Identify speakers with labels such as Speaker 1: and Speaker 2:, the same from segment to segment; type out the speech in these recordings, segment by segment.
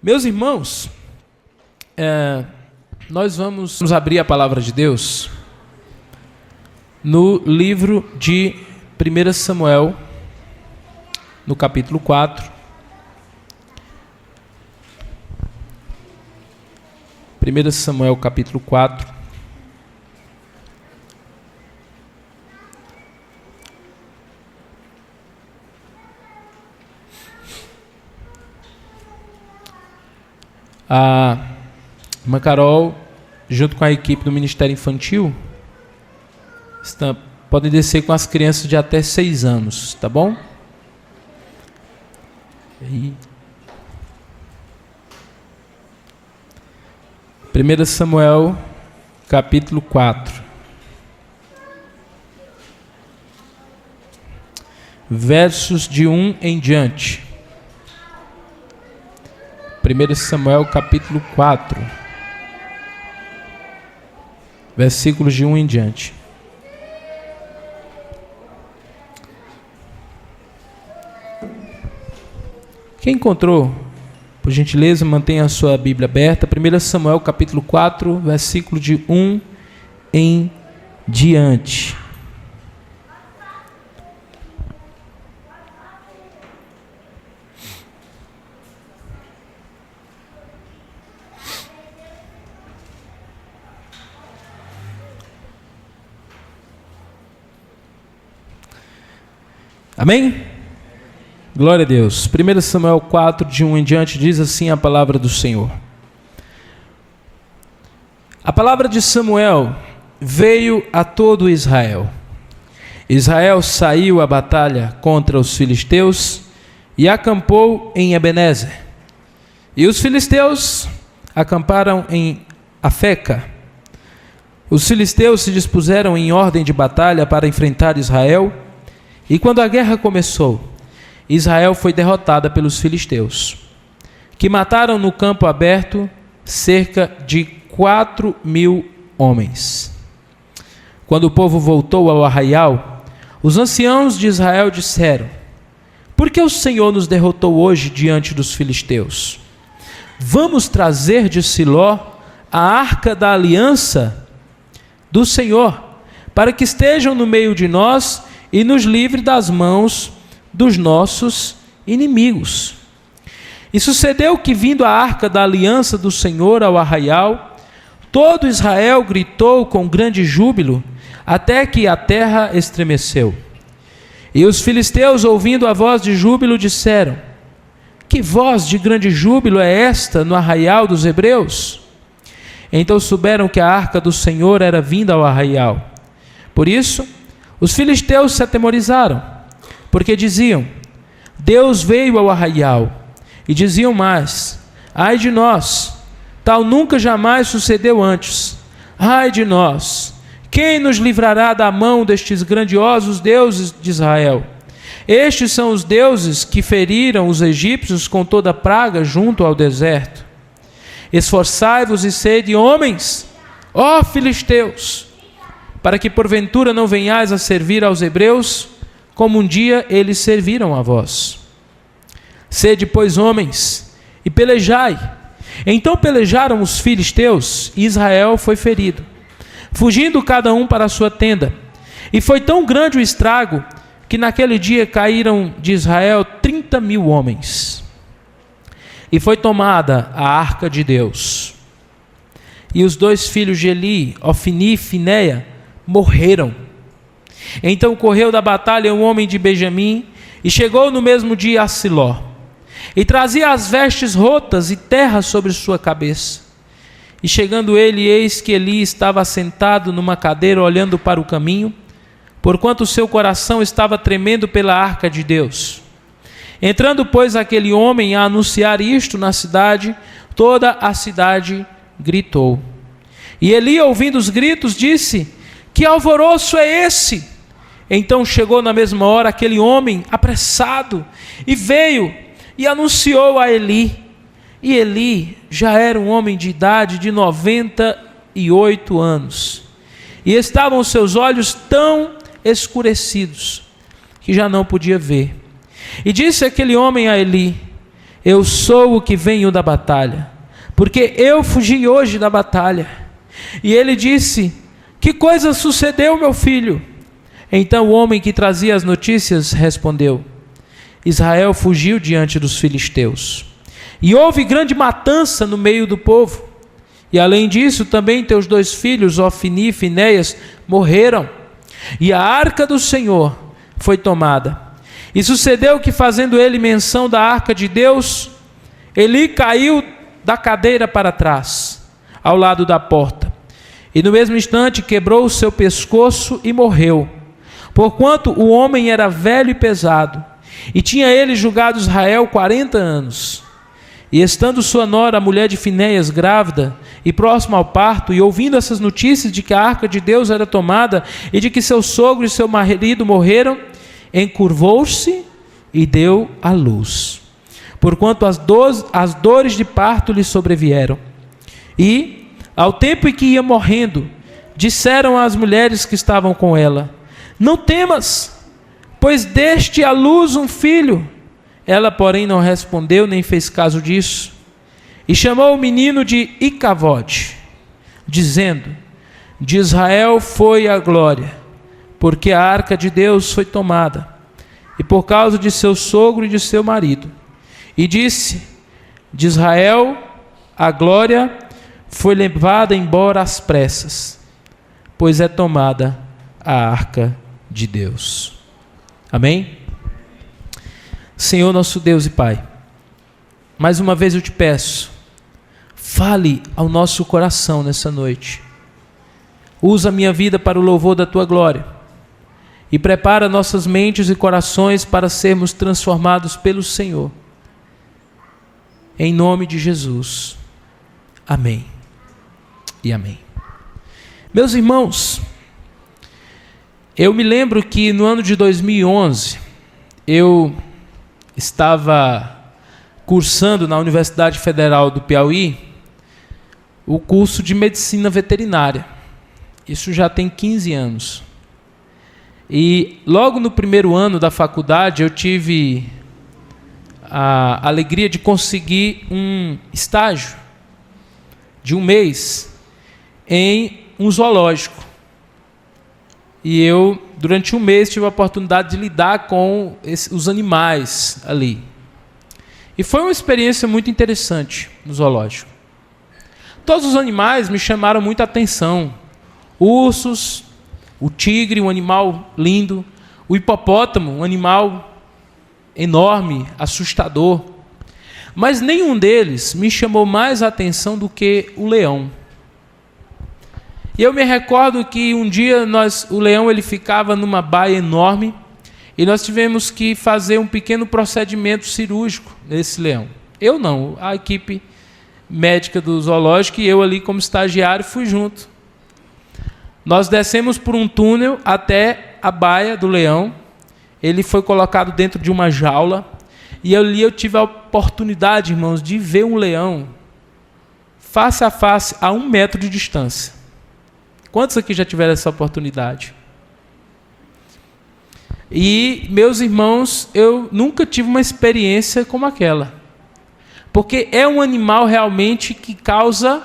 Speaker 1: Meus irmãos, nós vamos abrir a palavra de Deus no livro de 1 Samuel, no capítulo 4. 1 Samuel, capítulo 4. A irmã Carol, junto com a equipe do Ministério Infantil, podem descer com as crianças de até 6 anos, tá bom? E 1 Samuel, capítulo 4. Versos de 1 em diante. 1 Samuel, capítulo 4. Versículos de 1 em diante. Quem encontrou, por gentileza, mantenha a sua Bíblia aberta. 1 Samuel, capítulo 4, versículo de 1 em diante. Amém? Glória a Deus. 1 Samuel 4, de 1 em diante, diz assim a palavra do Senhor. A palavra de Samuel veio a todo Israel. Israel saiu à batalha contra os filisteus e acampou em Ebenezer. E os filisteus acamparam em Afeca. Os filisteus se dispuseram em ordem de batalha para enfrentar Israel. E quando a guerra começou, Israel foi derrotada pelos filisteus, que mataram no campo aberto cerca de 4.000 homens. Quando o povo voltou ao arraial, os anciãos de Israel disseram: por que o Senhor nos derrotou hoje diante dos filisteus? Vamos trazer de Siló a arca da aliança do Senhor, para que estejam no meio de nós e nos livre das mãos dos nossos inimigos. E sucedeu que, vindo a arca da aliança do Senhor ao arraial, todo Israel gritou com grande júbilo, até que a terra estremeceu. E os filisteus, ouvindo a voz de júbilo, disseram: que voz de grande júbilo é esta no arraial dos hebreus? Então souberam que a arca do Senhor era vinda ao arraial. Por isso, os filisteus se atemorizaram, porque diziam: Deus veio ao arraial. E diziam mais: ai de nós, tal nunca jamais sucedeu antes. Ai de nós, quem nos livrará da mão destes grandiosos deuses de Israel? Estes são os deuses que feriram os egípcios com toda praga junto ao deserto. Esforçai-vos e sede homens, ó filisteus, para que porventura não venhais a servir aos hebreus, como um dia eles serviram a vós. Sede, pois, homens, e pelejai. Então pelejaram os filisteus, e Israel foi ferido, fugindo cada um para a sua tenda. E foi tão grande o estrago, que naquele dia caíram de Israel 30.000 homens. E foi tomada a arca de Deus. E os 2 filhos de Eli, Ofni e Finéia, morreram. Então correu da batalha um homem de Benjamim e chegou no mesmo dia a Siló, e trazia as vestes rotas e terra sobre sua cabeça. E chegando ele, eis que Eli estava sentado numa cadeira olhando para o caminho, porquanto o seu coração estava tremendo pela arca de Deus. Entrando, pois, aquele homem a anunciar isto na cidade, toda a cidade gritou. E Eli, ouvindo os gritos, disse: que alvoroço é esse? Então chegou na mesma hora aquele homem apressado e veio e anunciou a Eli. E Eli já era um homem de idade de 98 anos. E estavam os seus olhos tão escurecidos que já não podia ver. E disse aquele homem a Eli: eu sou o que venho da batalha, porque eu fugi hoje da batalha. E ele disse: que coisa sucedeu, meu filho? Então o homem que trazia as notícias respondeu: Israel fugiu diante dos filisteus, e houve grande matança no meio do povo. E além disso, também teus 2 filhos, Ofni e Finéias, morreram, e a arca do Senhor foi tomada. E sucedeu que, fazendo ele menção da arca de Deus, Eli caiu da cadeira para trás, ao lado da porta, e no mesmo instante quebrou o seu pescoço e morreu, porquanto o homem era velho e pesado, e tinha ele julgado Israel 40 anos. E estando sua nora, a mulher de Finéias, grávida e próxima ao parto, e ouvindo essas notícias de que a arca de Deus era tomada e de que seu sogro e seu marido morreram, encurvou-se e deu à luz, porquanto as dores de parto lhe sobrevieram. E, ao tempo em que ia morrendo, disseram às mulheres que estavam com ela: não temas, pois deste à luz um filho. Ela, porém, não respondeu nem fez caso disso. E chamou o menino de Icavode, dizendo: de Israel foi a glória, porque a arca de Deus foi tomada, e por causa de seu sogro e de seu marido. E disse: de Israel a glória foi levada embora às pressas, pois é tomada a arca de Deus. Amém? Senhor nosso Deus e Pai, mais uma vez eu te peço, fale ao nosso coração nessa noite. Usa a minha vida para o louvor da tua glória e prepara nossas mentes e corações para sermos transformados pelo Senhor. Em nome de Jesus. Amém e amém. Meus irmãos, eu me lembro que no ano de 2011, eu estava cursando na Universidade Federal do Piauí o curso de Medicina Veterinária. Isso já tem 15 anos. E logo no primeiro ano da faculdade eu tive a alegria de conseguir um estágio de 1 mês em um zoológico. E eu, durante 1 mês, tive a oportunidade de lidar com os animais ali. E foi uma experiência muito interessante no zoológico. Todos os animais me chamaram muita atenção. Ursos, o tigre, um animal lindo, o hipopótamo, um animal enorme, assustador. Mas nenhum deles me chamou mais a atenção do que o leão. E eu me recordo que um dia o leão ele ficava numa baia enorme e nós tivemos que fazer um pequeno procedimento cirúrgico nesse leão. Eu não, a equipe médica do zoológico e eu ali como estagiário fui junto. Nós descemos por um túnel até a baia do leão. Ele foi colocado dentro de uma jaula e ali eu tive a oportunidade, irmãos, de ver um leão face a face a 1 metro de distância. Quantos aqui já tiveram essa oportunidade? E, meus irmãos, eu nunca tive uma experiência como aquela. Porque é um animal realmente que causa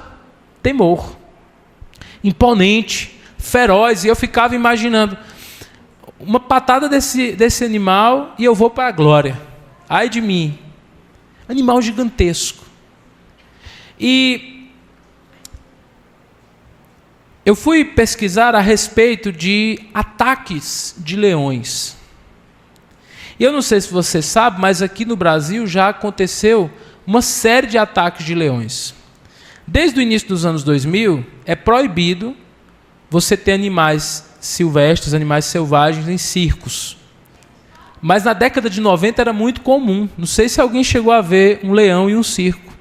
Speaker 1: temor. Imponente, feroz. E eu ficava imaginando uma patada desse animal e eu vou para a glória. Ai de mim. Animal gigantesco. E eu fui pesquisar a respeito de ataques de leões. E eu não sei se você sabe, mas aqui no Brasil já aconteceu uma série de ataques de leões. Desde o início dos anos 2000, é proibido você ter animais silvestres, animais selvagens em circos. Mas na década de 90 era muito comum. Não sei se alguém chegou a ver um leão em um circo.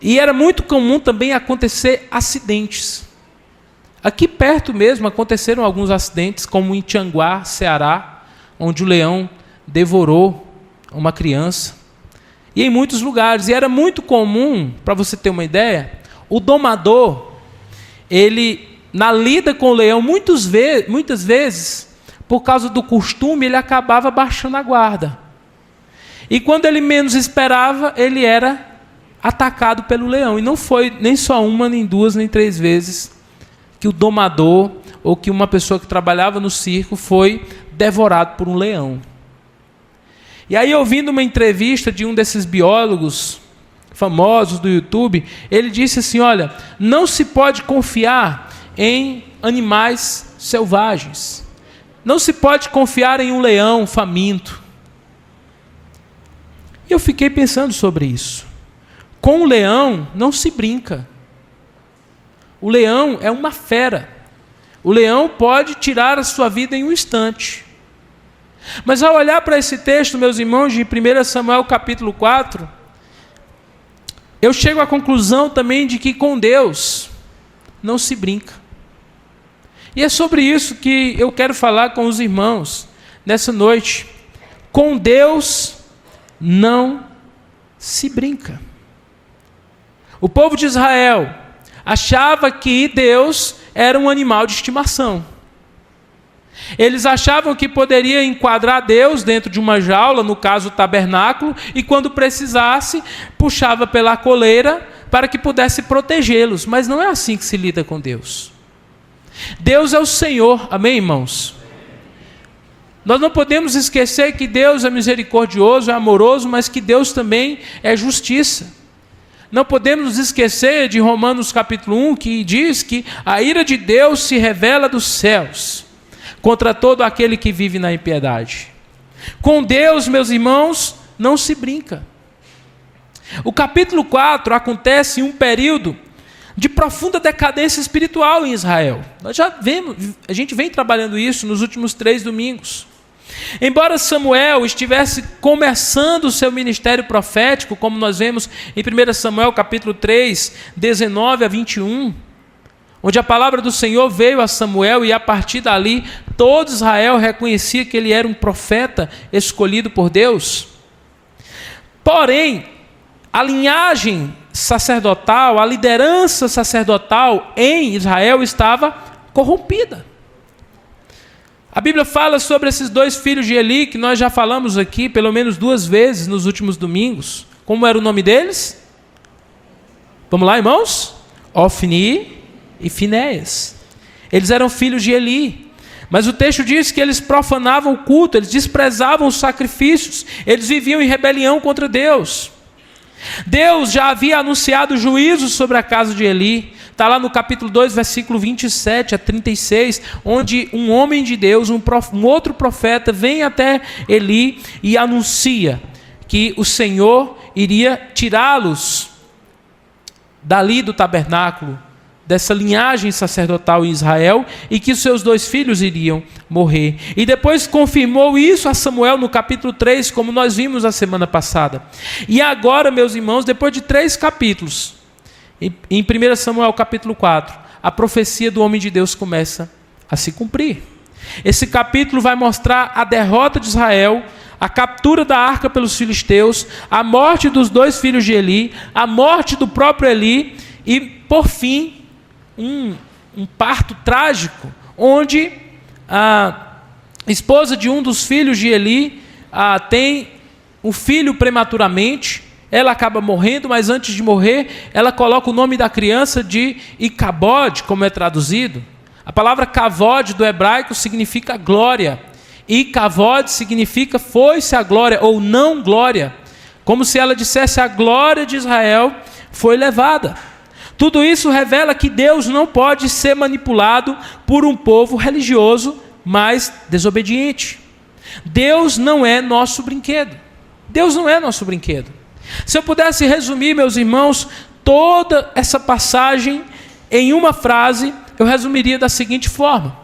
Speaker 1: E era muito comum também acontecer acidentes. Aqui perto mesmo aconteceram alguns acidentes, como em Tianguá, Ceará, onde o leão devorou uma criança. E em muitos lugares. E era muito comum, para você ter uma ideia, o domador, ele, na lida com o leão, muitas vezes, por causa do costume, ele acabava baixando a guarda. E quando ele menos esperava, ele era atacado pelo leão. E não foi nem só uma, nem duas, nem três vezes que o domador ou que uma pessoa que trabalhava no circo foi devorado por um leão. E aí, ouvindo uma entrevista de um desses biólogos famosos do YouTube, ele disse assim: olha, não se pode confiar em animais selvagens. Não se pode confiar em um leão faminto. E eu fiquei pensando sobre isso. Com o leão não se brinca. O leão é uma fera. O leão pode tirar a sua vida em um instante. Mas ao olhar para esse texto, meus irmãos, de 1 Samuel capítulo 4, eu chego à conclusão também de que com Deus não se brinca. E é sobre isso que eu quero falar com os irmãos nessa noite. Com Deus não se brinca. O povo de Israel achava que Deus era um animal de estimação. Eles achavam que poderia enquadrar Deus dentro de uma jaula, no caso o tabernáculo, e quando precisasse, puxava pela coleira para que pudesse protegê-los. Mas não é assim que se lida com Deus. Deus é o Senhor, amém, irmãos? Nós não podemos esquecer que Deus é misericordioso, é amoroso, mas que Deus também é justiça. Não podemos nos esquecer de Romanos capítulo 1, que diz que a ira de Deus se revela dos céus contra todo aquele que vive na impiedade. Com Deus, meus irmãos, não se brinca. O capítulo 4 acontece em um período de profunda decadência espiritual em Israel. A gente vem trabalhando isso nos últimos 3 domingos. Embora Samuel estivesse começando o seu ministério profético, como nós vemos em 1 Samuel capítulo 3, 19 a 21, onde a palavra do Senhor veio a Samuel e a partir dali todo Israel reconhecia que ele era um profeta escolhido por Deus. Porém, a linhagem sacerdotal, a liderança sacerdotal em Israel estava corrompida. A Bíblia fala sobre esses 2 filhos de Eli, que nós já falamos aqui pelo menos 2 vezes nos últimos domingos. Como era o nome deles? Vamos lá, irmãos? Ofni e Finéias. Eles eram filhos de Eli. Mas o texto diz que eles profanavam o culto, eles desprezavam os sacrifícios, eles viviam em rebelião contra Deus. Deus já havia anunciado juízo sobre a casa de Eli. Está lá no capítulo 2, versículo 27 a 36, onde um homem de Deus, um outro profeta, vem até Eli e anuncia que o Senhor iria tirá-los dali do tabernáculo, dessa linhagem sacerdotal em Israel, e que os seus 2 filhos iriam morrer. E depois confirmou isso a Samuel no capítulo 3, como nós vimos a semana passada. E agora, meus irmãos, depois de 3 capítulos, em 1 Samuel capítulo 4, a profecia do homem de Deus começa a se cumprir. Esse capítulo vai mostrar a derrota de Israel, a captura da arca pelos filisteus, a morte dos 2 filhos de Eli, a morte do próprio Eli e, por fim, um parto trágico, onde a esposa de um dos filhos de Eli tem um filho prematuramente. Ela acaba morrendo, mas antes de morrer, ela coloca o nome da criança de Icabode, como é traduzido. A palavra Kavod do hebraico significa glória. Icabode significa foi-se a glória, ou não glória. Como se ela dissesse: a glória de Israel foi levada. Tudo isso revela que Deus não pode ser manipulado por um povo religioso, mas desobediente. Deus não é nosso brinquedo. Deus não é nosso brinquedo. Se eu pudesse resumir, meus irmãos, toda essa passagem em uma frase, eu resumiria da seguinte forma: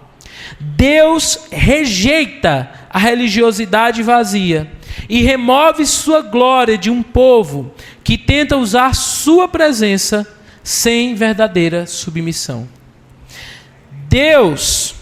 Speaker 1: Deus rejeita a religiosidade vazia e remove sua glória de um povo que tenta usar sua presença sem verdadeira submissão. Deus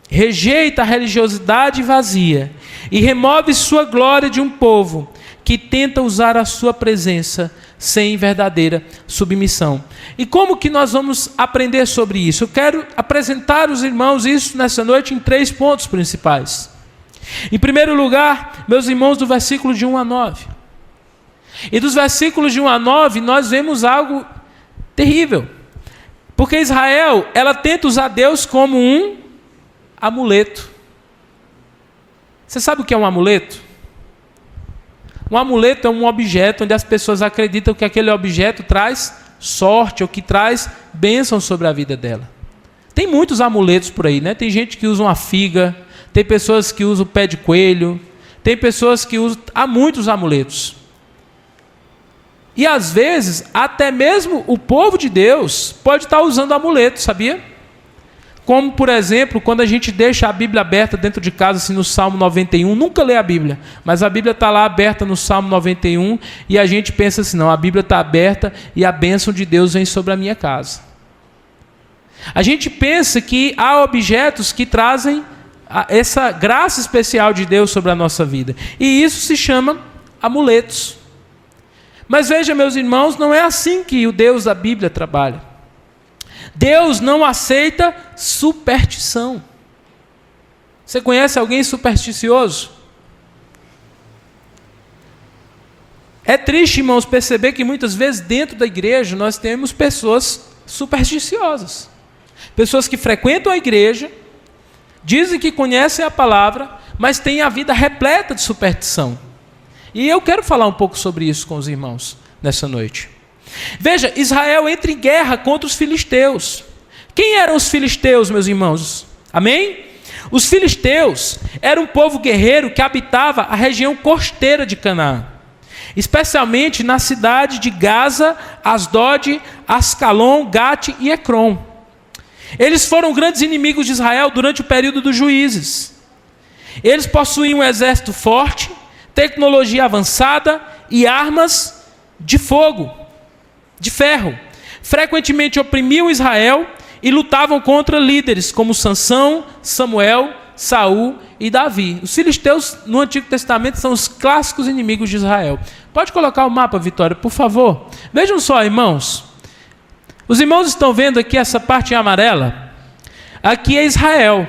Speaker 1: rejeita a religiosidade vazia e remove sua glória de um povo que tenta usar a sua presença sem verdadeira submissão. E como que nós vamos aprender sobre isso? Eu quero apresentar aos irmãos isso nessa noite em 3 pontos principais. Em primeiro lugar, meus irmãos, do versículo de 1 a 9. E dos versículos de 1 a 9, nós vemos algo terrível. Porque Israel, ela tenta usar Deus como um amuleto. Você sabe o que é um amuleto? Um amuleto é um objeto onde as pessoas acreditam que aquele objeto traz sorte ou que traz bênção sobre a vida dela. Tem muitos amuletos por aí, né? Tem gente que usa uma figa, tem pessoas que usam o pé de coelho, tem pessoas que usam... Há muitos amuletos. E às vezes, até mesmo o povo de Deus pode estar usando amuletos, sabia? Como, por exemplo, quando a gente deixa a Bíblia aberta dentro de casa, assim no Salmo 91, nunca lê a Bíblia, mas a Bíblia está lá aberta no Salmo 91 e a gente pensa assim, não, a Bíblia está aberta e a bênção de Deus vem sobre a minha casa. A gente pensa que há objetos que trazem essa graça especial de Deus sobre a nossa vida. E isso se chama amuletos. Mas veja, meus irmãos, não é assim que o Deus da Bíblia trabalha. Deus não aceita superstição. Você conhece alguém supersticioso? É triste, irmãos, perceber que muitas vezes dentro da igreja nós temos pessoas supersticiosas. Pessoas que frequentam a igreja, dizem que conhecem a palavra, mas têm a vida repleta de superstição. E eu quero falar um pouco sobre isso com os irmãos nessa noite. Veja, Israel entra em guerra contra os filisteus. Quem eram os filisteus, meus irmãos? Amém? Os filisteus eram um povo guerreiro que habitava a região costeira de Canaã, especialmente na cidade de Gaza, Asdod, Ascalon, Gate e Ecrom. Eles foram grandes inimigos de Israel durante o período dos juízes. Eles possuíam um exército forte, tecnologia avançada e armas de fogo, de ferro. Frequentemente oprimiam Israel e lutavam contra líderes como Sansão, Samuel, Saul e Davi. Os filisteus no Antigo Testamento são os clássicos inimigos de Israel. Pode colocar o mapa, Vitória, por favor? Vejam só, irmãos. Os irmãos estão vendo aqui essa parte em amarela? Aqui é Israel,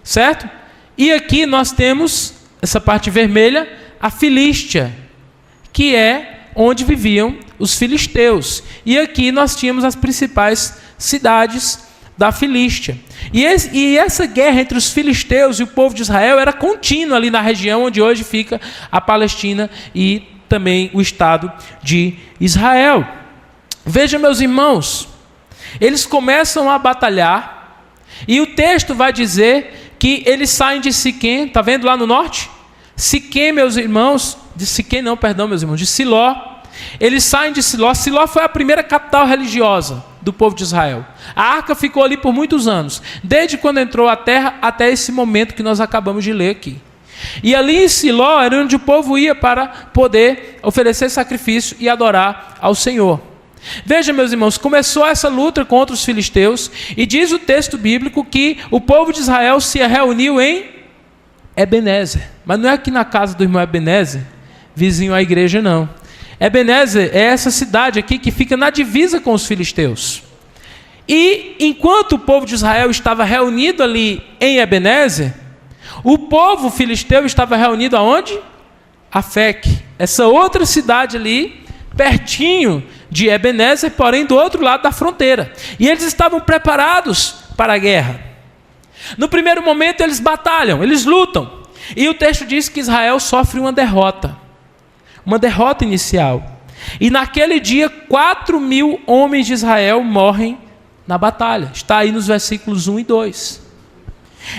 Speaker 1: certo? E aqui nós temos essa parte vermelha, a Filístia, que é onde viviam os filisteus. E aqui nós tínhamos as principais cidades da Filístia. E essa guerra entre os filisteus e o povo de Israel era contínua ali na região onde hoje fica a Palestina e também o Estado de Israel. Veja, meus irmãos, eles começam a batalhar e o texto vai dizer que eles saem de Siquém, está vendo lá no norte? Siquém, meus irmãos, de Siquém não, perdão, meus irmãos, de Siló. Eles saem de Siló. Siló foi a primeira capital religiosa do povo de Israel. A arca ficou ali por muitos anos, desde quando entrou a terra até esse momento que nós acabamos de ler aqui. E ali em Siló era onde o povo ia para poder oferecer sacrifício e adorar ao Senhor. Veja, meus irmãos, começou essa luta contra os filisteus e diz o texto bíblico que o povo de Israel se reuniu em Ebenezer. Mas não é aqui na casa do irmão Ebenezer, vizinho à igreja, não. Ebenezer é essa cidade aqui que fica na divisa com os filisteus. E enquanto o povo de Israel estava reunido ali em Ebenezer, o povo filisteu estava reunido aonde? Afec, essa outra cidade ali, pertinho de Ebenezer, porém do outro lado da fronteira. E eles estavam preparados para a guerra. No primeiro momento eles batalham, eles lutam. E o texto diz que Israel sofre uma derrota inicial. E naquele dia 4.000 homens de Israel morrem na batalha. Está aí nos versículos 1 e 2.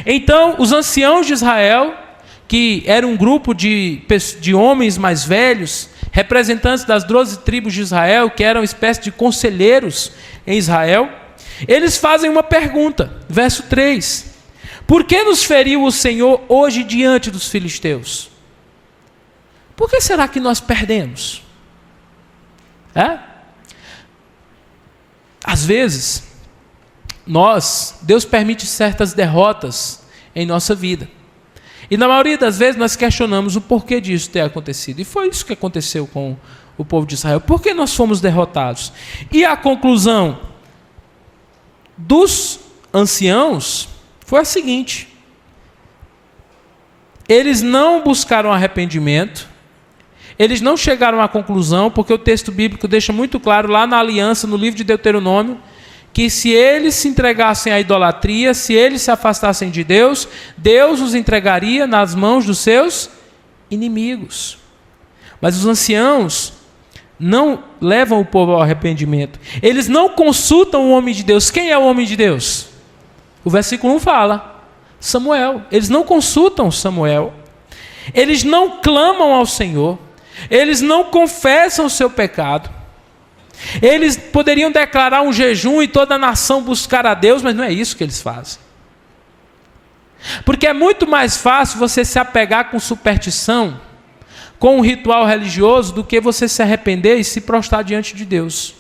Speaker 1: Então os anciãos de Israel, que era um grupo de homens mais velhos, representantes das 12 tribos de Israel, que eram uma espécie de conselheiros em Israel, eles fazem uma pergunta, verso 3. Por que nos feriu o Senhor hoje diante dos filisteus? Por que será que nós perdemos? Às vezes, Deus permite certas derrotas em nossa vida. E na maioria das vezes nós questionamos o porquê disso ter acontecido. E foi isso que aconteceu com o povo de Israel. Por que nós fomos derrotados? E a conclusão dos anciãos foi a seguinte: eles não buscaram arrependimento, eles não chegaram à conclusão, porque o texto bíblico deixa muito claro lá na aliança, no livro de Deuteronômio, que se eles se entregassem à idolatria, se eles se afastassem de Deus, Deus os entregaria nas mãos dos seus inimigos. Mas os anciãos não levam o povo ao arrependimento. Eles não consultam o homem de Deus. Quem é o homem de Deus? O versículo 1 fala: Samuel. Eles não consultam Samuel. Eles não clamam ao Senhor. Eles não confessam o seu pecado. Eles poderiam declarar um jejum e toda a nação buscar a Deus, mas não é isso que eles fazem. Porque é muito mais fácil você se apegar com superstição, com um ritual religioso, do que você se arrepender e se prostrar diante de Deus.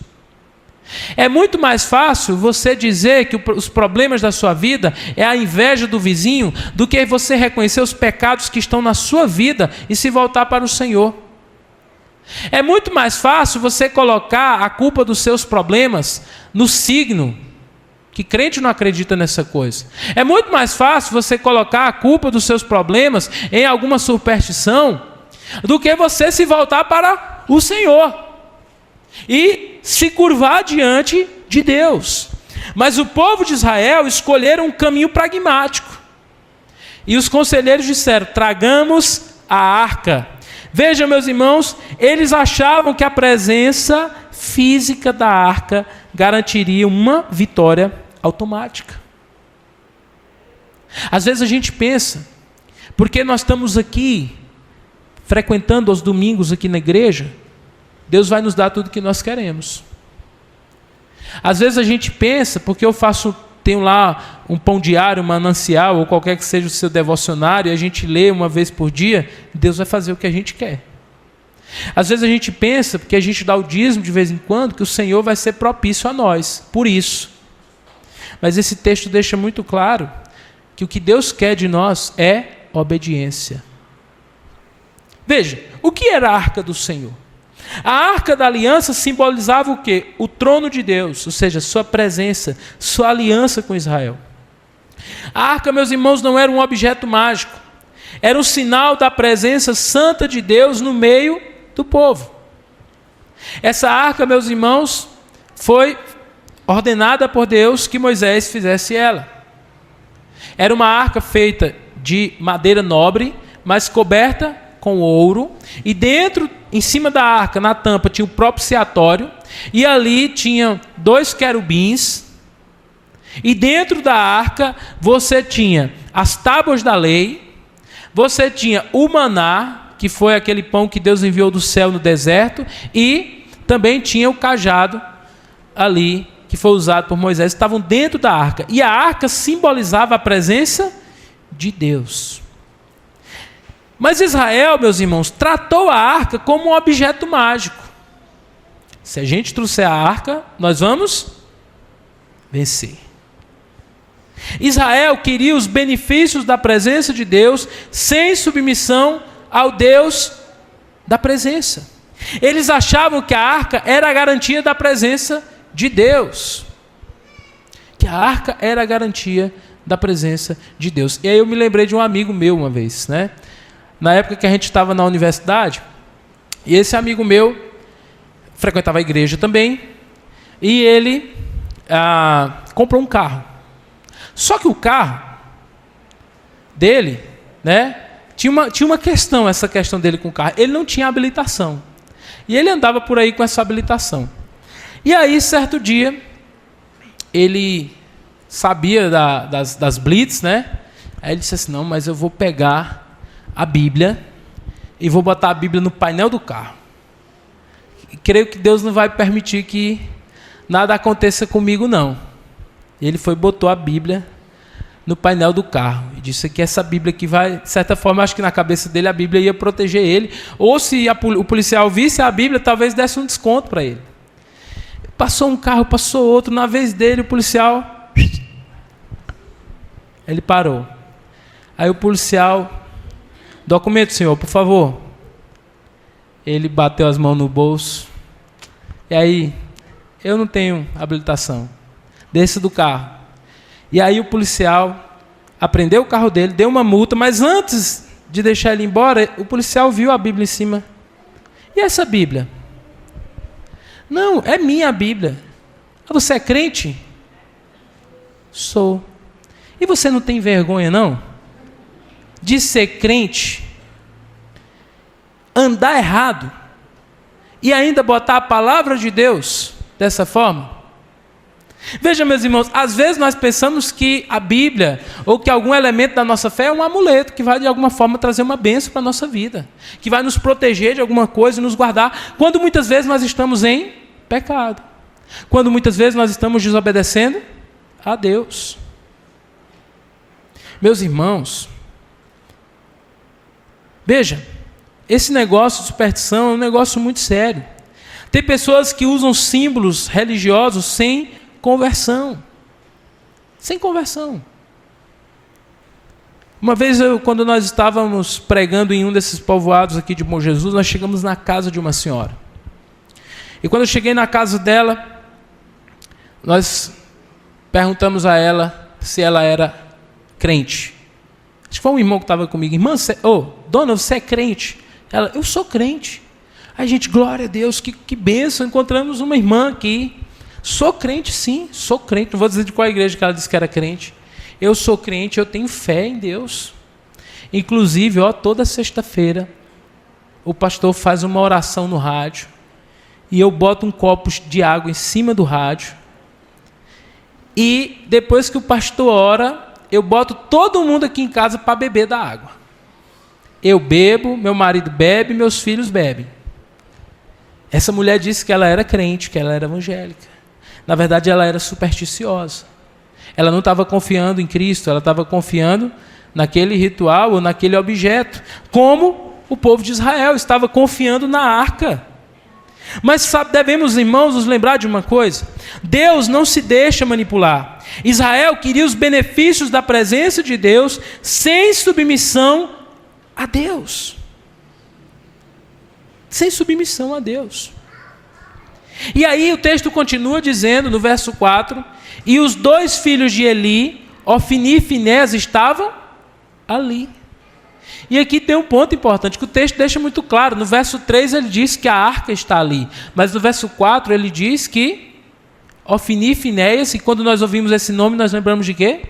Speaker 1: É muito mais fácil você dizer que os problemas da sua vida é a inveja do vizinho, do que você reconhecer os pecados que estão na sua vida e se voltar para o Senhor. É muito mais fácil você colocar a culpa dos seus problemas no signo, que crente não acredita nessa coisa. É muito mais fácil você colocar a culpa dos seus problemas em alguma superstição, do que você se voltar para o Senhor e se curvar diante de Deus. Mas o povo de Israel escolheram um caminho pragmático. E os conselheiros disseram: tragamos a arca. Vejam, meus irmãos, eles achavam que a presença física da arca garantiria uma vitória automática. Às vezes a gente pensa, porque nós estamos aqui frequentando aos domingos aqui na igreja, Deus vai nos dar tudo o que nós queremos. Às vezes a gente pensa, porque eu tenho lá um pão diário, um manancial, ou qualquer que seja o seu devocionário, e a gente lê uma vez por dia, Deus vai fazer o que a gente quer. Às vezes a gente pensa, porque a gente dá o dízimo de vez em quando, que o Senhor vai ser propício a nós, por isso. Mas esse texto deixa muito claro que o que Deus quer de nós é obediência. Veja, o que era a arca do Senhor? A arca da aliança simbolizava o quê? O trono de Deus, ou seja, sua presença, sua aliança com Israel. A arca, meus irmãos, não era um objeto mágico. Era um sinal da presença santa de Deus no meio do povo. Essa arca, meus irmãos, foi ordenada por Deus que Moisés fizesse ela. Era uma arca feita de madeira nobre, mas coberta com ouro, e dentro, em cima da arca, na tampa, tinha o propiciatório, e ali tinha 2 querubins, e dentro da arca você tinha as tábuas da lei, você tinha o maná, que foi aquele pão que Deus enviou do céu no deserto, e também tinha o cajado ali, que foi usado por Moisés, estavam dentro da arca, e a arca simbolizava a presença de Deus. Mas Israel, meus irmãos, tratou a arca como um objeto mágico. Se a gente trouxer a arca, nós vamos vencer. Israel queria os benefícios da presença de Deus sem submissão ao Deus da presença. Eles achavam que a arca era a garantia da presença de Deus. Que a arca era a garantia da presença de Deus. E aí eu me lembrei de um amigo meu uma vez, né? Na época que a gente estava na universidade, e esse amigo meu frequentava a igreja também, e ele comprou um carro. Só que o carro dele, né, tinha uma questão, essa questão dele com o carro. Ele não tinha habilitação. E ele andava por aí com essa habilitação. E aí, certo dia, ele sabia das blitz, né? Aí ele disse assim: não, mas eu vou pegar a Bíblia e vou botar a Bíblia no painel do carro. E creio que Deus não vai permitir que nada aconteça comigo, não. Ele foi e botou a Bíblia no painel do carro e disse que essa Bíblia que vai, de certa forma, acho que na cabeça dele a Bíblia ia proteger ele, ou se o policial visse a Bíblia, talvez desse um desconto para ele. Passou um carro, passou outro, na vez dele o policial, ele parou. Aí o policial: documento, senhor, por favor. Ele bateu as mãos no bolso. E aí: eu não tenho habilitação. Desça do carro. E aí o policial apreendeu o carro dele, deu uma multa, mas antes de deixar ele embora, o policial viu a Bíblia em cima E essa Bíblia? Não, é minha Bíblia. Você é crente? Sou. E você não tem vergonha, não? De ser crente, andar errado e ainda botar a palavra de Deus dessa forma? Veja, meus irmãos, às vezes nós pensamos que a Bíblia ou que algum elemento da nossa fé é um amuleto que vai de alguma forma trazer uma bênção para a nossa vida, que vai nos proteger de alguma coisa e nos guardar, quando muitas vezes nós estamos em pecado, quando muitas vezes nós estamos desobedecendo a Deus. Meus irmãos, veja, esse negócio de superstição é um negócio muito sério. Tem pessoas que usam símbolos religiosos sem conversão. Sem conversão. Uma vez, quando nós estávamos pregando em um desses povoados aqui de Bom Jesus, nós chegamos na casa de uma senhora. E quando eu cheguei na casa dela, nós perguntamos a ela se ela era crente. Acho que foi um irmão que estava comigo. Irmã, dona, você é crente? Ela, eu sou crente. Aí, gente, glória a Deus, que bênção, encontramos uma irmã aqui. Sou crente, sim, sou crente. Não vou dizer de qual igreja que ela disse que era crente. Eu sou crente, eu tenho fé em Deus. Inclusive, toda sexta-feira, o pastor faz uma oração no rádio e eu boto um copo de água em cima do rádio. E depois que o pastor ora, eu boto todo mundo aqui em casa para beber da água. Eu bebo, meu marido bebe, meus filhos bebem. Essa mulher disse que ela era crente, que ela era evangélica. Na verdade, ela era supersticiosa. Ela não estava confiando em Cristo, ela estava confiando naquele ritual ou naquele objeto, como o povo de Israel estava confiando na arca. Mas devemos, irmãos, nos lembrar de uma coisa: Deus não se deixa manipular. Israel queria os benefícios da presença de Deus sem submissão a Deus. Sem submissão a Deus. E aí o texto continua dizendo, no verso 4, e os 2 filhos de Eli, Ofni e Finés, estavam ali. E aqui tem um ponto importante, que o texto deixa muito claro. No verso 3 ele diz que a arca está ali, mas no verso 4 ele diz que Ofni e Finéias, e quando nós ouvimos esse nome, nós lembramos de quê?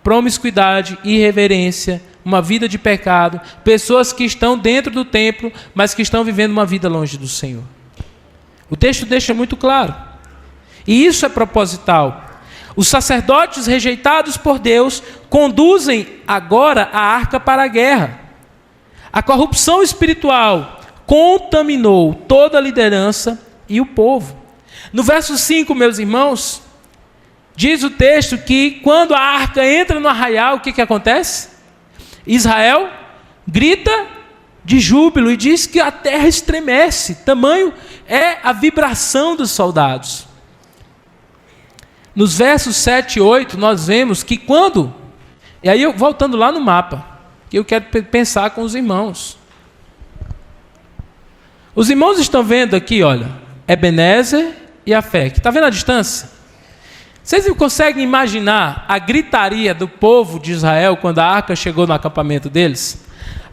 Speaker 1: Promiscuidade, irreverência, uma vida de pecado, pessoas que estão dentro do templo, mas que estão vivendo uma vida longe do Senhor. O texto deixa muito claro. E isso é proposital. Os sacerdotes rejeitados por Deus conduzem agora a arca para a guerra. A corrupção espiritual contaminou toda a liderança e o povo. No verso 5, meus irmãos, diz o texto que quando a arca entra no arraial, o que acontece? Israel grita de júbilo e diz que a terra estremece. Tamanho é a vibração dos soldados. Nos versos 7 e 8, nós vemos que quando... E aí, voltando lá no mapa, que eu quero pensar com os irmãos. Os irmãos estão vendo aqui, olha, Ebenezer e Afec. Está vendo a distância? Vocês conseguem imaginar a gritaria do povo de Israel quando a arca chegou no acampamento deles?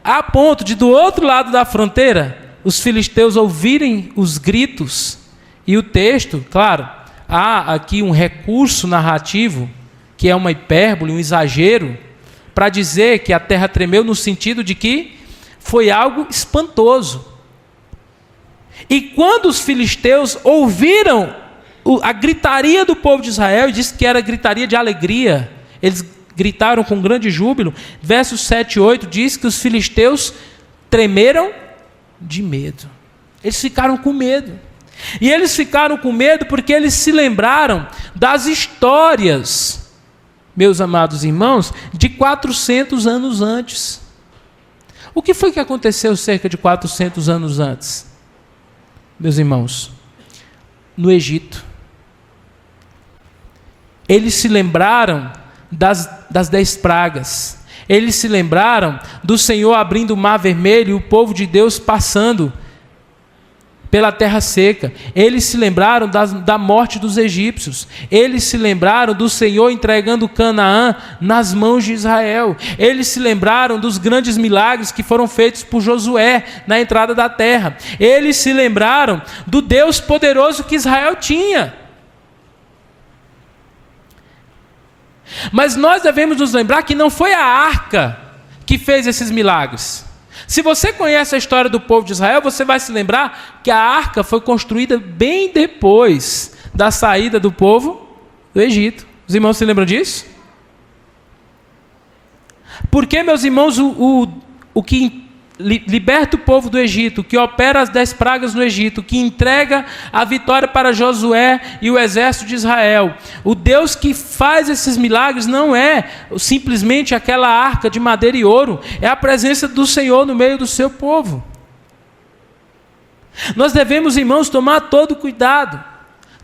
Speaker 1: A ponto de, do outro lado da fronteira, os filisteus ouvirem os gritos. E o texto, claro, há aqui um recurso narrativo, que é uma hipérbole, um exagero, para dizer que a terra tremeu no sentido de que foi algo espantoso. E quando os filisteus ouviram a gritaria do povo de Israel, e disse que era gritaria de alegria, eles gritaram com grande júbilo, versos 7 e 8 diz que os filisteus tremeram de medo. Eles ficaram com medo. E eles ficaram com medo porque eles se lembraram das histórias, meus amados irmãos, de 400 anos antes. O que foi que aconteceu cerca de 400 anos antes, meus irmãos? No Egito. Eles se lembraram das 10 pragas. Eles se lembraram do Senhor abrindo o mar vermelho e o povo de Deus passando pela terra seca. Eles se lembraram da morte dos egípcios. Eles se lembraram do Senhor entregando Canaã nas mãos de Israel. Eles se lembraram dos grandes milagres que foram feitos por Josué na entrada da terra. Eles se lembraram do Deus poderoso que Israel tinha. Mas nós devemos nos lembrar que não foi a arca que fez esses milagres. Se você conhece a história do povo de Israel, você vai se lembrar que a arca foi construída bem depois da saída do povo do Egito. Os irmãos se lembram disso? Porque, meus irmãos, o que liberta o povo do Egito, que opera as 10 pragas no Egito, que entrega a vitória para Josué e o exército de Israel, o Deus que faz esses milagres não é simplesmente aquela arca de madeira e ouro, é a presença do Senhor no meio do seu povo. Nós devemos, irmãos, tomar todo cuidado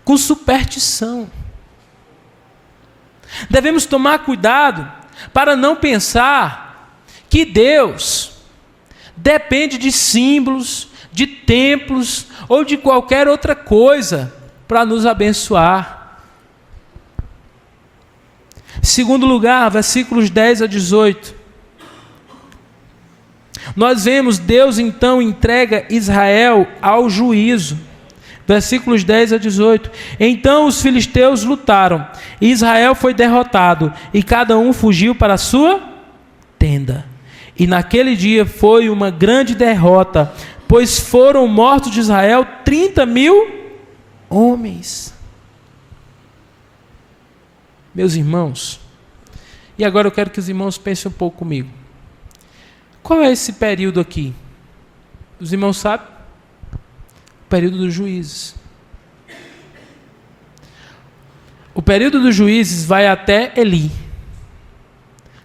Speaker 1: com superstição. Devemos tomar cuidado para não pensar que Deus depende de símbolos, de templos ou de qualquer outra coisa para nos abençoar. Segundo lugar, versículos 10 a 18. Nós vemos Deus então entrega Israel ao juízo. Versículos 10 a 18. Então os filisteus lutaram, e Israel foi derrotado, e cada um fugiu para a sua tenda. E naquele dia foi uma grande derrota, pois foram mortos de Israel 30.000 homens. Meus irmãos, e agora eu quero que os irmãos pensem um pouco comigo. Qual é esse período aqui? Os irmãos sabem? O período dos juízes. O período dos juízes vai até Eli.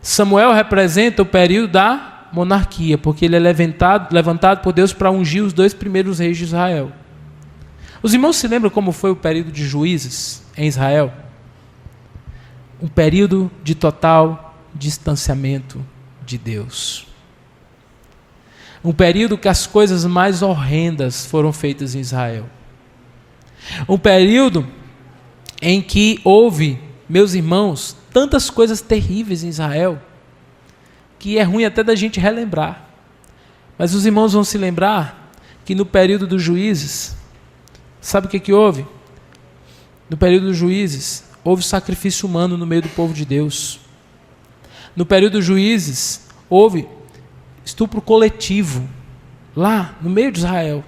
Speaker 1: Samuel representa o período da monarquia, porque ele é levantado por Deus para ungir os 2 primeiros reis de Israel. Os irmãos se lembram como foi o período de juízes em Israel? Um período de total distanciamento de Deus. Um período que as coisas mais horrendas foram feitas em Israel. Um período em que houve, meus irmãos, tantas coisas terríveis em Israel, que é ruim até da gente relembrar. Mas os irmãos vão se lembrar que no período dos juízes, sabe o que houve? No período dos juízes, houve sacrifício humano no meio do povo de Deus. No período dos juízes, houve estupro coletivo, lá no meio de Israel.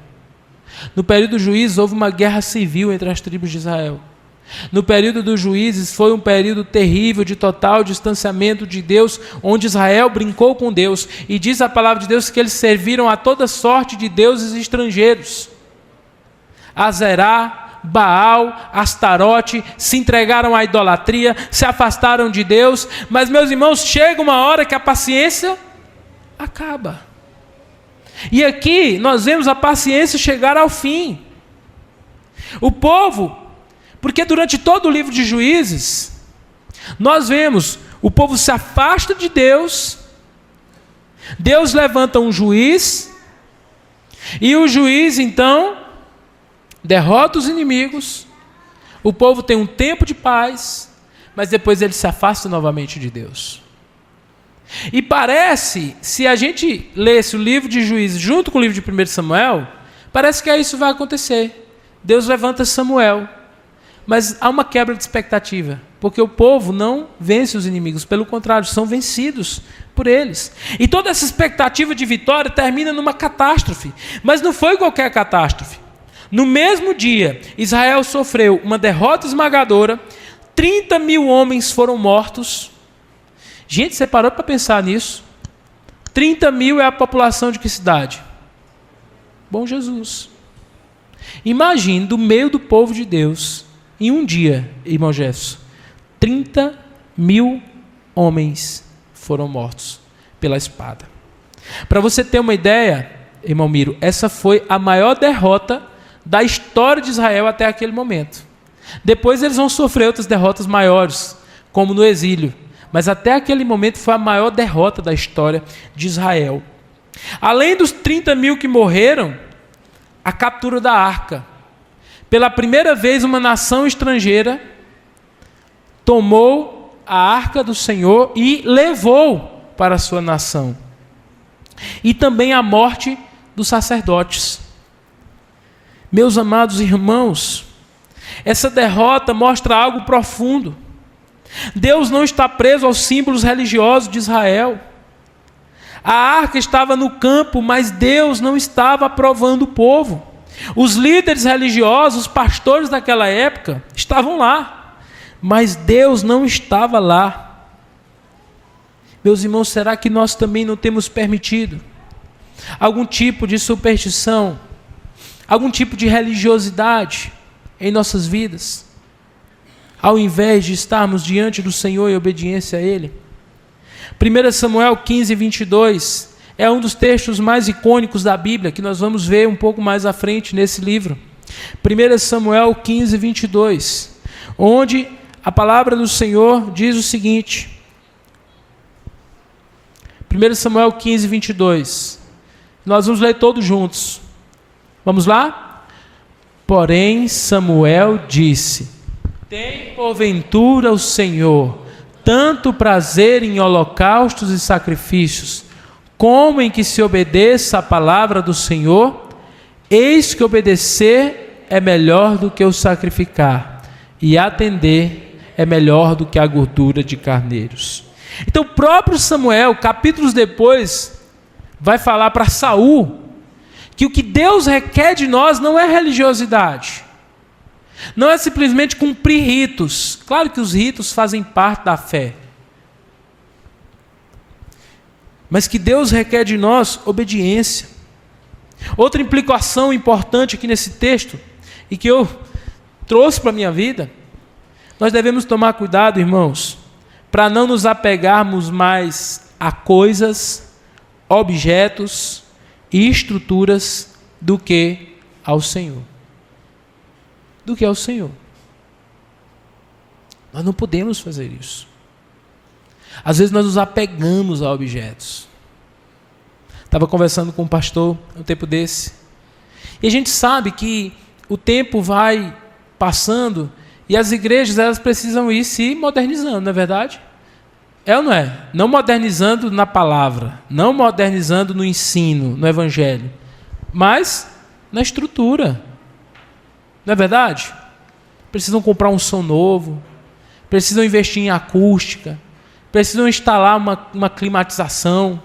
Speaker 1: No período dos juízes, houve uma guerra civil entre as tribos de Israel. No período dos juízes, foi um período terrível de total distanciamento de Deus, onde Israel brincou com Deus. E diz a palavra de Deus que eles serviram a toda sorte de deuses estrangeiros. Azerá, Baal, Astarote, se entregaram à idolatria, se afastaram de Deus. Mas, meus irmãos, chega uma hora que a paciência acaba. E aqui nós vemos a paciência chegar ao fim. O povo, porque durante todo o livro de Juízes, nós vemos o povo se afasta de Deus, Deus levanta um juiz, e o juiz então derrota os inimigos, o povo tem um tempo de paz, mas depois ele se afasta novamente de Deus. E parece, se a gente lesse o livro de Juízes junto com o livro de 1 Samuel, parece que isso vai acontecer. Deus levanta Samuel, mas há uma quebra de expectativa, porque o povo não vence os inimigos, pelo contrário, são vencidos por eles. E toda essa expectativa de vitória termina numa catástrofe, mas não foi qualquer catástrofe. No mesmo dia, Israel sofreu uma derrota esmagadora, 30.000 homens foram mortos. Gente, você parou para pensar nisso? 30.000 é a população de que cidade? Bom Jesus. Imagine, do meio do povo de Deus, em um dia, irmão Jefferson, 30.000 homens foram mortos pela espada. Para você ter uma ideia, irmão Miro, essa foi a maior derrota da história de Israel até aquele momento. Depois eles vão sofrer outras derrotas maiores, como no exílio. Mas até aquele momento foi a maior derrota da história de Israel. Além dos 30.000 que morreram, a captura da arca. Pela primeira vez, uma nação estrangeira tomou a arca do Senhor e levou para a sua nação. E também a morte dos sacerdotes. Meus amados irmãos, essa derrota mostra algo profundo. Deus não está preso aos símbolos religiosos de Israel. A arca estava no campo, mas Deus não estava aprovando o povo. Os líderes religiosos, os pastores daquela época, estavam lá, mas Deus não estava lá. Meus irmãos, será que nós também não temos permitido algum tipo de superstição, algum tipo de religiosidade em nossas vidas, ao invés de estarmos diante do Senhor em obediência a Ele? 1 Samuel 15, 22 é um dos textos mais icônicos da Bíblia, que nós vamos ver um pouco mais à frente nesse livro. 1 Samuel 15, 22, onde a palavra do Senhor diz o seguinte. 1 Samuel 15, 22. Nós vamos ler todos juntos. Vamos lá? Porém, Samuel disse: tem porventura o Senhor tanto prazer em holocaustos e sacrifícios, como em que se obedeça a palavra do Senhor? Eis que obedecer é melhor do que o sacrificar, e atender é melhor do que a gordura de carneiros. Então o próprio Samuel, capítulos depois, vai falar para Saul que o que Deus requer de nós não é religiosidade, não é simplesmente cumprir ritos. Claro que os ritos fazem parte da fé, mas que Deus requer de nós obediência. Outra implicação importante aqui nesse texto, e que eu trouxe para a minha vida, nós devemos tomar cuidado, irmãos, para não nos apegarmos mais a coisas, objetos e estruturas do que ao Senhor. Do que ao Senhor. Nós não podemos fazer isso. Às vezes nós nos apegamos a objetos. Estava conversando com um pastor um tempo desse, e a gente sabe que o tempo vai passando e as igrejas, elas precisam ir se modernizando, não é verdade? É ou não é? Não modernizando na palavra, não modernizando no ensino, no evangelho, mas na estrutura. Não é verdade? Precisam comprar um som novo, precisam investir em acústica, precisam instalar uma climatização,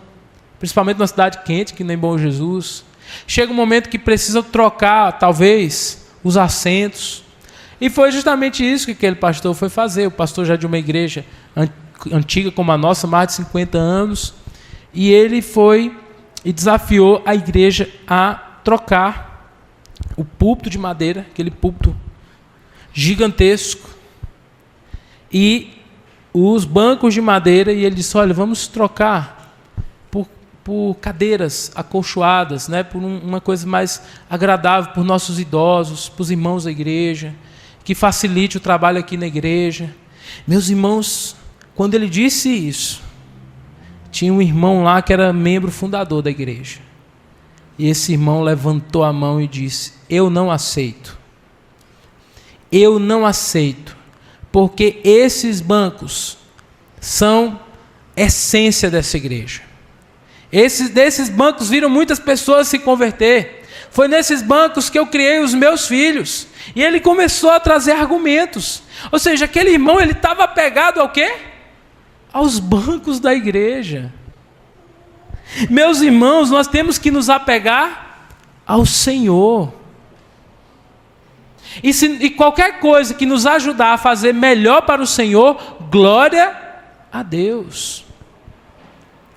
Speaker 1: principalmente numa cidade quente, que nem Bom Jesus. Chega um momento que precisam trocar, talvez, os assentos. E foi justamente isso que aquele pastor foi fazer. O pastor já de uma igreja antiga como a nossa, mais de 50 anos, e ele foi e desafiou a igreja a trocar o púlpito de madeira, aquele púlpito gigantesco, e os bancos de madeira, e ele disse: olha, vamos trocar por cadeiras acolchoadas, né, por uma coisa mais agradável para os nossos idosos, para os irmãos da igreja, que facilite o trabalho aqui na igreja. Meus irmãos, quando ele disse isso, tinha um irmão lá que era membro fundador da igreja. E esse irmão levantou a mão e disse: eu não aceito. Eu não aceito, porque esses bancos são essência dessa igreja. Desses bancos viram muitas pessoas se converter. Foi nesses bancos que eu criei os meus filhos. E ele começou a trazer argumentos. Ou seja, aquele irmão, ele estava apegado ao quê? Aos bancos da igreja. Meus irmãos, nós temos que nos apegar ao Senhor. E qualquer coisa que nos ajudar a fazer melhor para o Senhor, glória a Deus.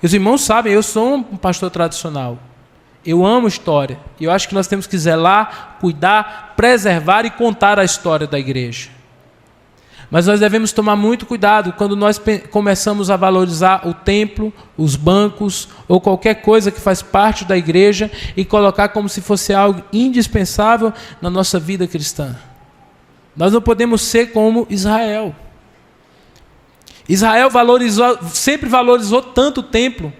Speaker 1: Os irmãos sabem, eu sou um pastor tradicional. Eu amo história. E eu acho que nós temos que zelar, cuidar, preservar e contar a história da igreja. Mas nós devemos tomar muito cuidado quando nós começamos a valorizar o templo, os bancos ou qualquer coisa que faz parte da igreja e colocar como se fosse algo indispensável na nossa vida cristã. Nós não podemos ser como Israel. Israel sempre valorizou tanto o templo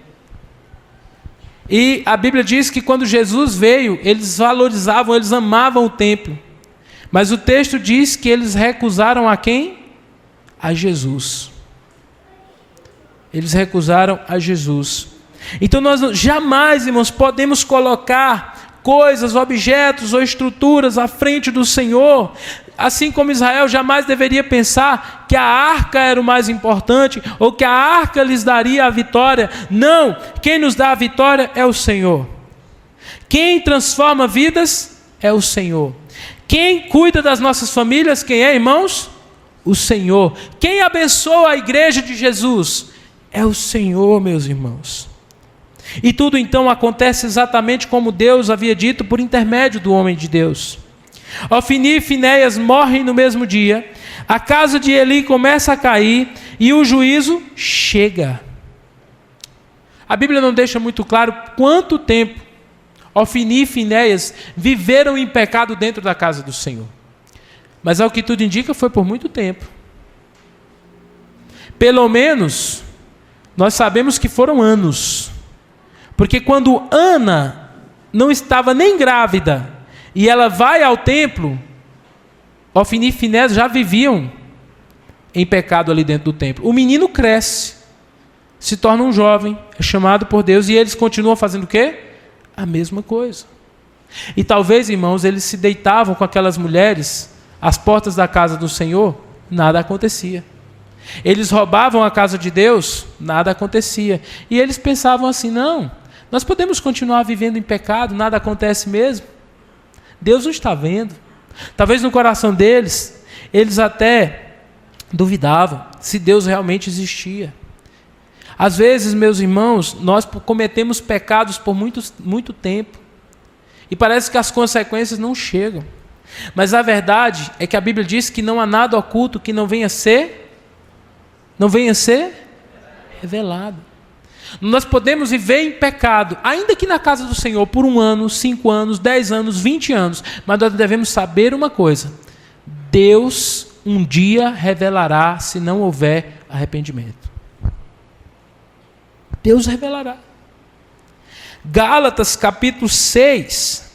Speaker 1: E a Bíblia diz que quando Jesus veio, eles valorizavam, eles amavam o templo. Mas o texto diz que eles recusaram a quem? A Jesus. Eles recusaram a Jesus. Então nós jamais, irmãos, podemos colocar coisas, objetos ou estruturas à frente do Senhor. Assim como Israel jamais deveria pensar que a arca era o mais importante ou que a arca lhes daria a vitória. Não, quem nos dá a vitória é o Senhor. Quem transforma vidas é o Senhor. Quem cuida das nossas famílias, quem é, irmãos? O Senhor. Quem abençoa a igreja de Jesus? É o Senhor, meus irmãos. E tudo então acontece exatamente como Deus havia dito por intermédio do homem de Deus. Ofni e Finéias morrem no mesmo dia, a casa de Eli começa a cair e o juízo chega. A Bíblia não deixa muito claro quanto tempo Ofni e Finéias viveram em pecado dentro da casa do Senhor. Mas ao que tudo indica foi por muito tempo. Pelo menos, nós sabemos que foram anos. Porque quando Ana não estava nem grávida e ela vai ao templo, Ofni e Finéias já viviam em pecado ali dentro do templo. O menino cresce, se torna um jovem, é chamado por Deus e eles continuam fazendo o quê? A mesma coisa. E talvez, irmãos, eles se deitavam com aquelas mulheres às portas da casa do Senhor, nada acontecia. Eles roubavam a casa de Deus, nada acontecia. E eles pensavam assim, não, nós podemos continuar vivendo em pecado, nada acontece mesmo. Deus não está vendo. Talvez no coração deles, eles até duvidavam se Deus realmente existia. Às vezes, meus irmãos, nós cometemos pecados por muito tempo. E parece que as consequências não chegam. Mas a verdade é que a Bíblia diz que não há nada oculto que não venha a ser revelado. Nós podemos viver em pecado, ainda que na casa do Senhor, por 1 ano, 5 anos, 10 anos, 20 anos. Mas nós devemos saber uma coisa: Deus um dia revelará se não houver arrependimento. Deus revelará. Gálatas capítulo 6,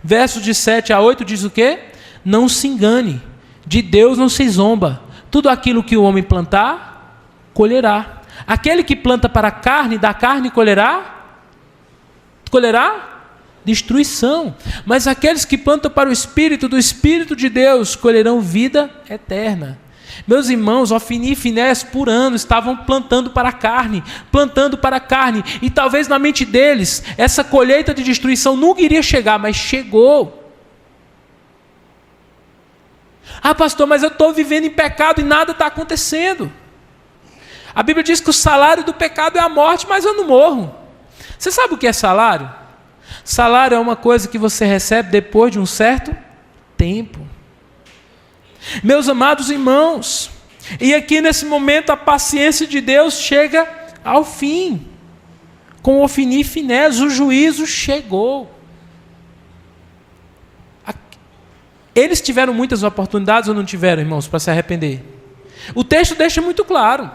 Speaker 1: versos de 7 a 8 diz o quê? Não se engane, de Deus não se zomba. Tudo aquilo que o homem plantar, colherá. Aquele que planta para a carne, da carne colherá destruição. Mas aqueles que plantam para o Espírito, do Espírito de Deus, colherão vida eterna. Meus irmãos, Ofni e Finéias por ano estavam plantando para a carne, e talvez na mente deles, essa colheita de destruição nunca iria chegar, mas chegou. Ah, pastor, mas eu estou vivendo em pecado e nada está acontecendo. A Bíblia diz que o salário do pecado é a morte, mas eu não morro. Você sabe o que é salário? Salário é uma coisa que você recebe depois de um certo tempo. Meus amados irmãos, e aqui nesse momento a paciência de Deus chega ao fim. Com Ofni e Finéias, o juízo chegou. Eles tiveram muitas oportunidades ou não tiveram, irmãos, para se arrepender? O texto deixa muito claro.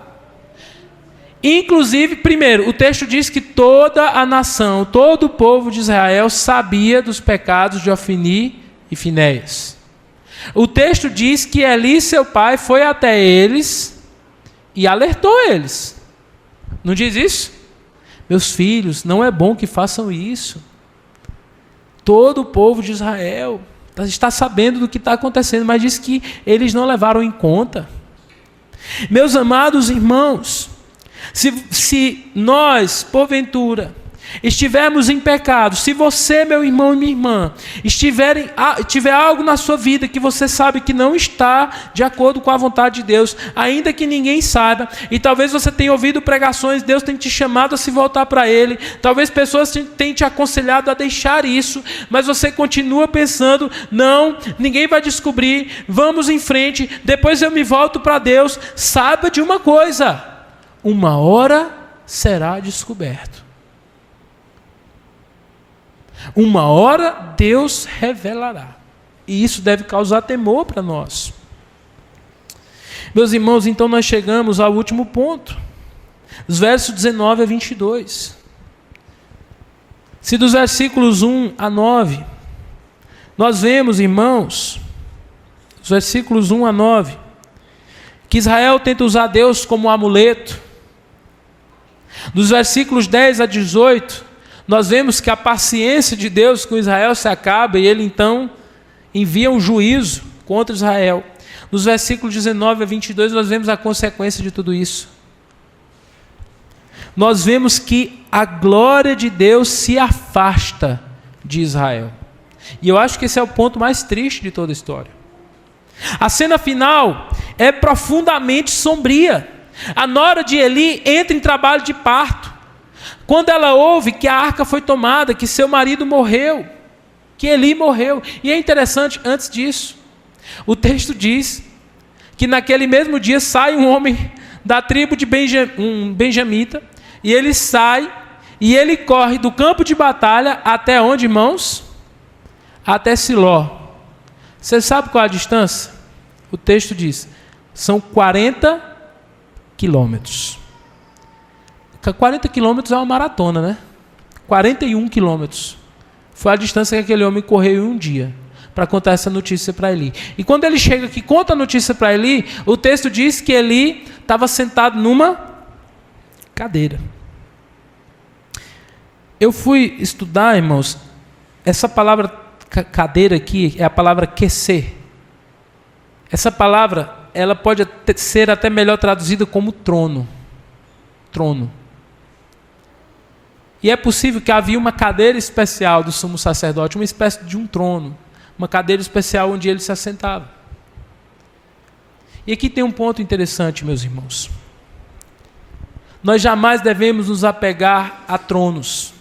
Speaker 1: Inclusive, primeiro, o texto diz que toda a nação, todo o povo de Israel sabia dos pecados de Ofni e Finéias. O texto diz que Eli, seu pai, foi até eles e alertou eles. Não diz isso? Meus filhos, não é bom que façam isso. Todo o povo de Israel está sabendo do que está acontecendo, mas diz que eles não levaram em conta. Meus amados irmãos, se nós, porventura, estivermos em pecado, se você, meu irmão e minha irmã, tiver algo na sua vida que você sabe que não está de acordo com a vontade de Deus, ainda que ninguém saiba, e talvez você tenha ouvido pregações, Deus tem te chamado a se voltar para Ele, talvez pessoas tenham te aconselhado a deixar isso, mas você continua pensando, não, ninguém vai descobrir, vamos em frente, depois eu me volto para Deus. Saiba de uma coisa: uma hora será descoberto. Uma hora Deus revelará. E isso deve causar temor para nós. Meus irmãos, então nós chegamos ao último ponto. Os versos 19 a 22. Se dos versículos 1 a 9, nós vemos, irmãos, os versículos 1 a 9, que Israel tenta usar Deus como um amuleto. Dos versículos 10 a 18, nós vemos que a paciência de Deus com Israel se acaba e ele então envia um juízo contra Israel. Nos versículos 19 a 22, nós vemos a consequência de tudo isso. Nós vemos que a glória de Deus se afasta de Israel. E eu acho que esse é o ponto mais triste de toda a história. A cena final é profundamente sombria. A nora de Eli entra em trabalho de parto. Quando ela ouve que a arca foi tomada, que seu marido morreu, que Eli morreu. E é interessante, antes disso, o texto diz que naquele mesmo dia sai um homem da tribo de um benjamita, e ele sai e ele corre do campo de batalha até onde, irmãos? Até Siló. Você sabe qual é a distância? O texto diz, são 40 quilômetros. 40 quilômetros é uma maratona, né? 41 quilômetros. Foi a distância que aquele homem correu em um dia, para contar essa notícia para Eli. E quando ele chega aqui, conta a notícia para Eli, o texto diz que Eli estava sentado numa cadeira. Eu fui estudar, irmãos, essa palavra cadeira aqui é a palavra quecer. Essa palavra, ela pode ser até melhor traduzida como trono. Trono. E é possível que havia uma cadeira especial do sumo sacerdote, uma espécie de um trono, uma cadeira especial onde ele se assentava. E aqui tem um ponto interessante, meus irmãos. Nós jamais devemos nos apegar a tronos.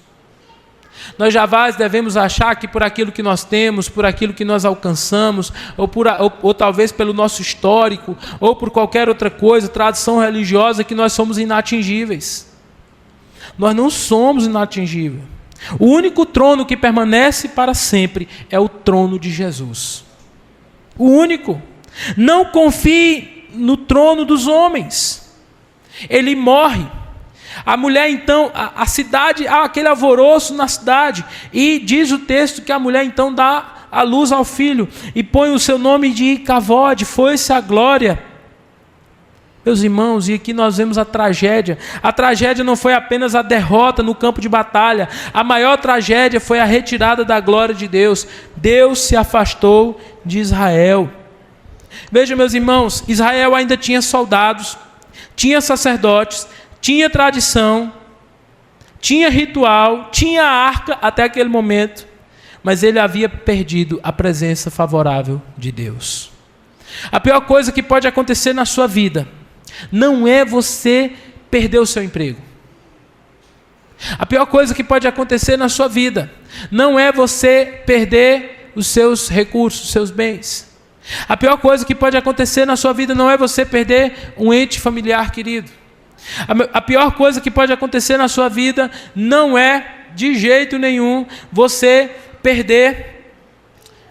Speaker 1: Nós jamais devemos achar que por aquilo que nós temos, por aquilo que nós alcançamos, ou talvez pelo nosso histórico, ou por qualquer outra coisa, tradição religiosa, que nós somos inatingíveis. Nós não somos inatingíveis. O único trono que permanece para sempre é o trono de Jesus. O único. Não confie no trono dos homens. Ele morre. A mulher então, a cidade, há aquele alvoroço na cidade, e diz o texto que a mulher então dá a luz ao filho, e põe o seu nome de Icavode, foi-se a glória. Meus irmãos, e aqui nós vemos a tragédia. A tragédia não foi apenas a derrota no campo de batalha, a maior tragédia foi a retirada da glória de Deus. Deus se afastou de Israel. Veja, meus irmãos, Israel ainda tinha soldados, tinha sacerdotes, tinha tradição, tinha ritual, tinha arca até aquele momento, mas ele havia perdido a presença favorável de Deus. A pior coisa que pode acontecer na sua vida não é você perder o seu emprego. A pior coisa que pode acontecer na sua vida não é você perder os seus recursos, os seus bens. A pior coisa que pode acontecer na sua vida não é você perder um ente familiar querido. A pior coisa que pode acontecer na sua vida não é, de jeito nenhum, você perder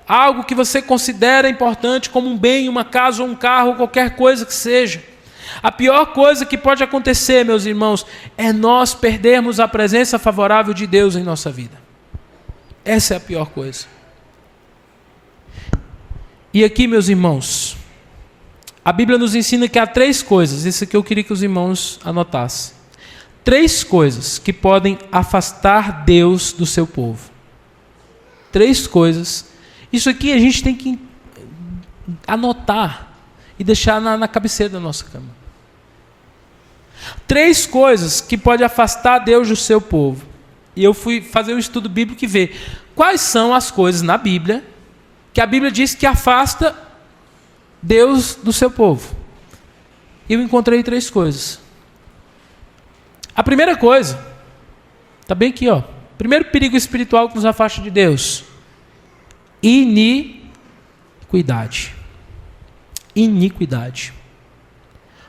Speaker 1: algo que você considera importante, como um bem, uma casa, um carro, qualquer coisa que seja. A pior coisa que pode acontecer, meus irmãos, é nós perdermos a presença favorável de Deus em nossa vida. Essa é a pior coisa. E aqui, meus irmãos, a Bíblia nos ensina que há 3 coisas, isso aqui eu queria que os irmãos anotassem. 3 coisas que podem afastar Deus do seu povo. 3 coisas. Isso aqui a gente tem que anotar e deixar na cabeceira da nossa cama. 3 coisas que podem afastar Deus do seu povo. E eu fui fazer um estudo bíblico e ver quais são as coisas na Bíblia que a Bíblia diz que afasta Deus do seu povo. Eu encontrei 3 coisas. A primeira coisa, está bem aqui, ó. Primeiro perigo espiritual que nos afasta de Deus: iniquidade. Iniquidade.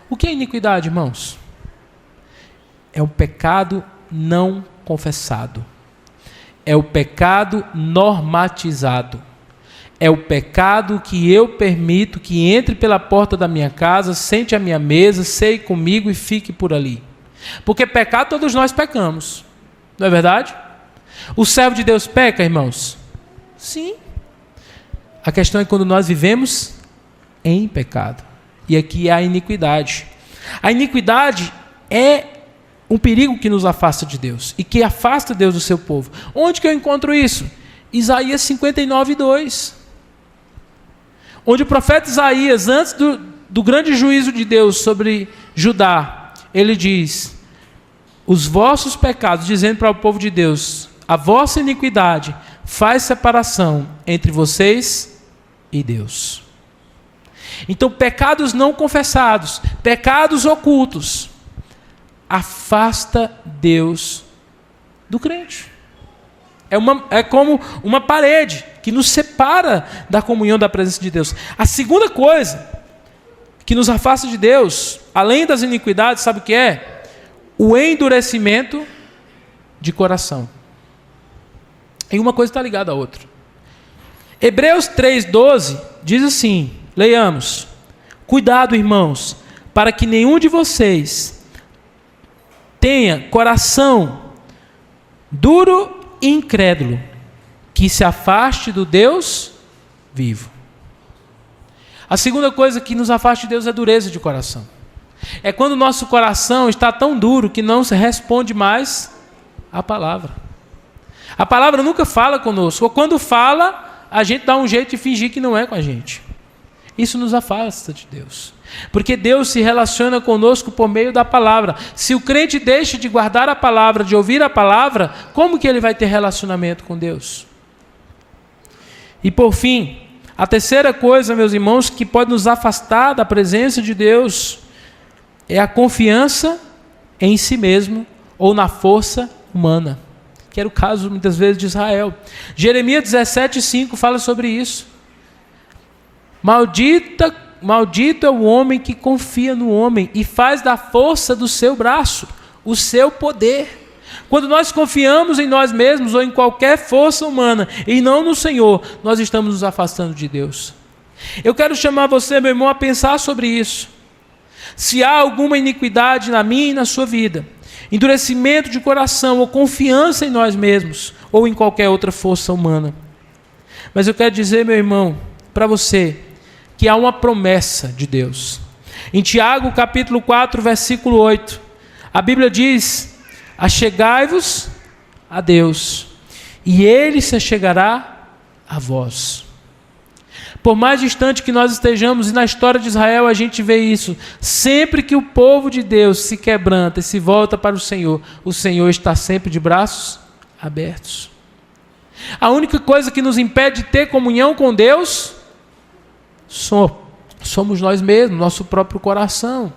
Speaker 1: O que é iniquidade, irmãos? É o pecado não confessado. É o pecado normatizado. É o pecado que eu permito que entre pela porta da minha casa, sente à minha mesa, ceie comigo e fique por ali. Porque pecar todos nós pecamos. Não é verdade? O servo de Deus peca, irmãos? Sim. A questão é quando nós vivemos em pecado. E aqui é a iniquidade. A iniquidade é um perigo que nos afasta de Deus e que afasta Deus do seu povo. Onde que eu encontro isso? Isaías 59:2. Onde o profeta Isaías, antes do grande juízo de Deus sobre Judá, ele diz: os vossos pecados, dizendo para o povo de Deus, a vossa iniquidade faz separação entre vocês e Deus. Então, pecados não confessados, pecados ocultos, afasta Deus do crente. É como uma parede que nos separa da comunhão da presença de Deus. A segunda coisa que nos afasta de Deus, além das iniquidades, sabe o que é? O endurecimento de coração. E uma coisa está ligada à outra. Hebreus 3:12 diz assim, leiamos: cuidado, irmãos, para que nenhum de vocês tenha coração duro e incrédulo, que se afaste do Deus vivo. A segunda coisa que nos afasta de Deus é dureza de coração. É quando o nosso coração está tão duro que não se responde mais à palavra. A palavra nunca fala conosco, ou quando fala, a gente dá um jeito de fingir que não é com a gente. Isso nos afasta de Deus. Porque Deus se relaciona conosco por meio da palavra. Se o crente deixa de guardar a palavra, de ouvir a palavra, como que ele vai ter relacionamento com Deus? E por fim, a terceira coisa, meus irmãos, que pode nos afastar da presença de Deus é a confiança em si mesmo ou na força humana, que era o caso muitas vezes de Israel. Jeremias 17:5 fala sobre isso. Maldito é o homem que confia no homem e faz da força do seu braço o seu poder. Quando nós confiamos em nós mesmos ou em qualquer força humana e não no Senhor, nós estamos nos afastando de Deus. Eu quero chamar você, meu irmão, a pensar sobre isso. Se há alguma iniquidade na minha e na sua vida, endurecimento de coração ou confiança em nós mesmos ou em qualquer outra força humana. Mas eu quero dizer, meu irmão, para você, que há uma promessa de Deus. Em Tiago, capítulo 4, versículo 8, a Bíblia diz: achegai-vos a Deus, e Ele se achegará a vós. Por mais distante que nós estejamos, e na história de Israel a gente vê isso, sempre que o povo de Deus se quebranta e se volta para o Senhor está sempre de braços abertos. A única coisa que nos impede de ter comunhão com Deus somos nós mesmos, nosso próprio coração.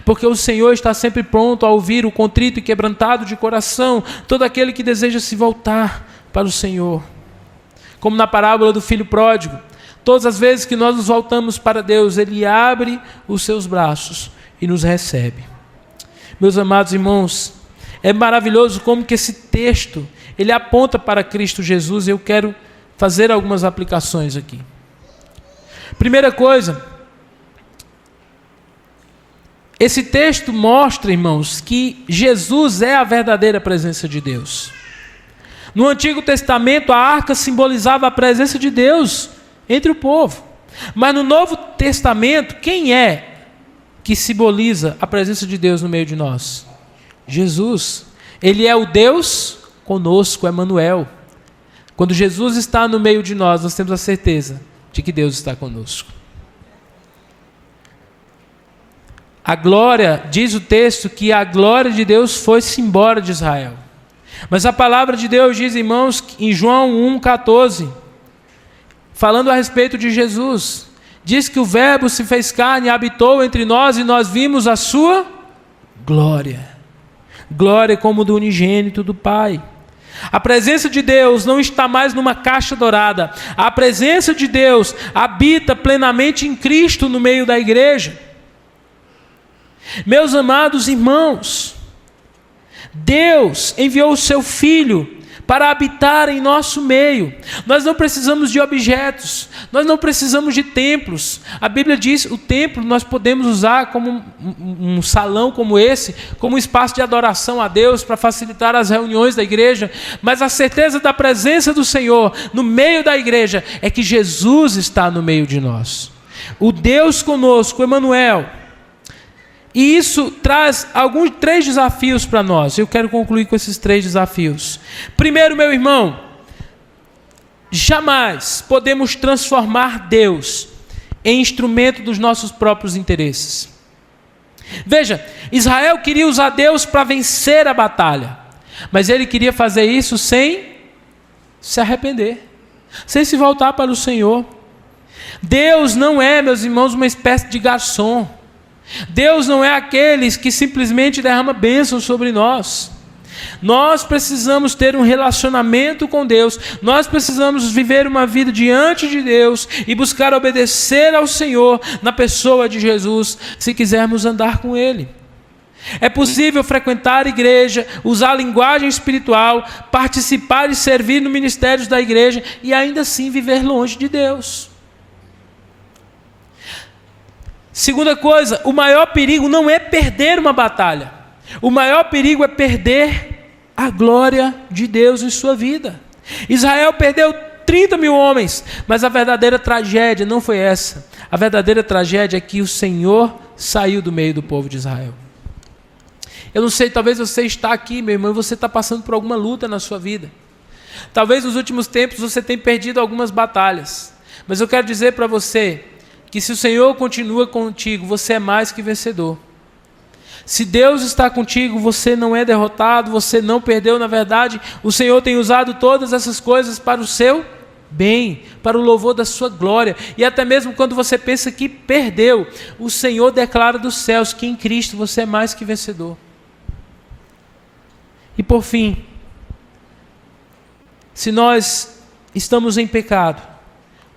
Speaker 1: Porque o Senhor está sempre pronto a ouvir o contrito e quebrantado de coração, todo aquele que deseja se voltar para o Senhor. Como na parábola do filho pródigo, todas as vezes que nós nos voltamos para Deus, Ele abre os seus braços e nos recebe. Meus amados irmãos, é maravilhoso como que esse texto, ele aponta para Cristo Jesus, e eu quero fazer algumas aplicações aqui. Primeira coisa, esse texto mostra, irmãos, que Jesus é a verdadeira presença de Deus. No Antigo Testamento, a arca simbolizava a presença de Deus entre o povo. Mas no Novo Testamento, quem é que simboliza a presença de Deus no meio de nós? Jesus. Ele é o Deus conosco, Emanuel. Quando Jesus está no meio de nós, nós temos a certeza de que Deus está conosco. A glória, diz o texto, que a glória de Deus foi-se embora de Israel. Mas a palavra de Deus diz, irmãos, em João 1,14, falando a respeito de Jesus, diz que o Verbo se fez carne e habitou entre nós e nós vimos a sua glória. Glória como do unigênito do Pai. A presença de Deus não está mais numa caixa dourada. A presença de Deus habita plenamente em Cristo no meio da igreja. Meus amados irmãos, Deus enviou o seu Filho para habitar em nosso meio. Nós não precisamos de objetos, nós não precisamos de templos. A Bíblia diz que o templo nós podemos usar como um salão como esse, como um espaço de adoração a Deus para facilitar as reuniões da igreja, mas a certeza da presença do Senhor no meio da igreja é que Jesus está no meio de nós. O Deus conosco, Emanuel. E isso traz três desafios para nós. Eu quero concluir com esses 3 desafios. Primeiro, meu irmão, jamais podemos transformar Deus em instrumento dos nossos próprios interesses. Veja, Israel queria usar Deus para vencer a batalha, mas ele queria fazer isso sem se arrepender, sem se voltar para o Senhor. Deus não é, meus irmãos, uma espécie de garçom. Deus não é aqueles que simplesmente derrama bênçãos sobre nós. Nós precisamos ter um relacionamento com Deus, nós precisamos viver uma vida diante de Deus e buscar obedecer ao Senhor na pessoa de Jesus, se quisermos andar com Ele. É possível frequentar a igreja, usar a linguagem espiritual, participar e servir no ministério da igreja e ainda assim viver longe de Deus. Segunda coisa, o maior perigo não é perder uma batalha. O maior perigo é perder a glória de Deus em sua vida. Israel perdeu 30 mil homens, mas a verdadeira tragédia não foi essa. A verdadeira tragédia é que o Senhor saiu do meio do povo de Israel. Eu não sei, talvez você está aqui, meu irmão, e você está passando por alguma luta na sua vida. Talvez nos últimos tempos você tenha perdido algumas batalhas. Mas eu quero dizer para você que se o Senhor continua contigo, você é mais que vencedor. Se Deus está contigo, você não é derrotado, você não perdeu. Na verdade, o Senhor tem usado todas essas coisas para o seu bem, para o louvor da sua glória. E até mesmo quando você pensa que perdeu, o Senhor declara dos céus que em Cristo você é mais que vencedor. E por fim, se nós estamos em pecado,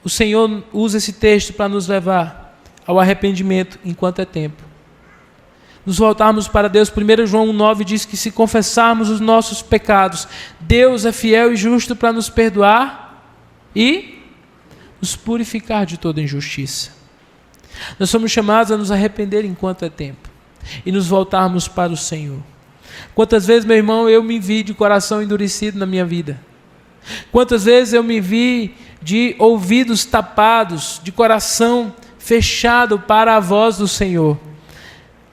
Speaker 1: o Senhor usa esse texto para nos levar ao arrependimento enquanto é tempo. Nos voltarmos para Deus. 1 João 1,9 diz que se confessarmos os nossos pecados, Deus é fiel e justo para nos perdoar e nos purificar de toda injustiça. Nós somos chamados a nos arrepender enquanto é tempo e nos voltarmos para o Senhor. Quantas vezes, meu irmão, eu me vi de coração endurecido na minha vida? Quantas vezes eu me vi de ouvidos tapados, de coração fechado para a voz do Senhor?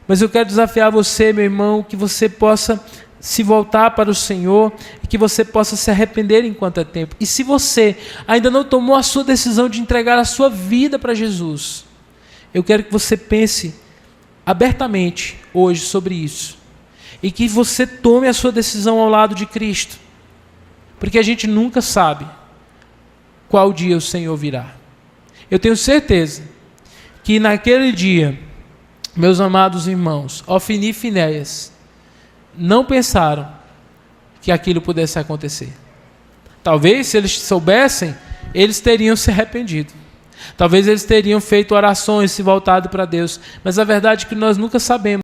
Speaker 1: Mas eu quero desafiar você, meu irmão, que você possa se voltar para o Senhor e que você possa se arrepender enquanto é tempo. E se você ainda não tomou a sua decisão de entregar a sua vida para Jesus, eu quero que você pense abertamente hoje sobre isso e que você tome a sua decisão ao lado de Cristo, porque a gente nunca sabe qual dia o Senhor virá. Eu tenho certeza que naquele dia, meus amados irmãos, Ofni e Finéias não pensaram que aquilo pudesse acontecer. Talvez, se eles soubessem, eles teriam se arrependido. Talvez eles teriam feito orações, se voltado para Deus. Mas a verdade é que nós nunca sabemos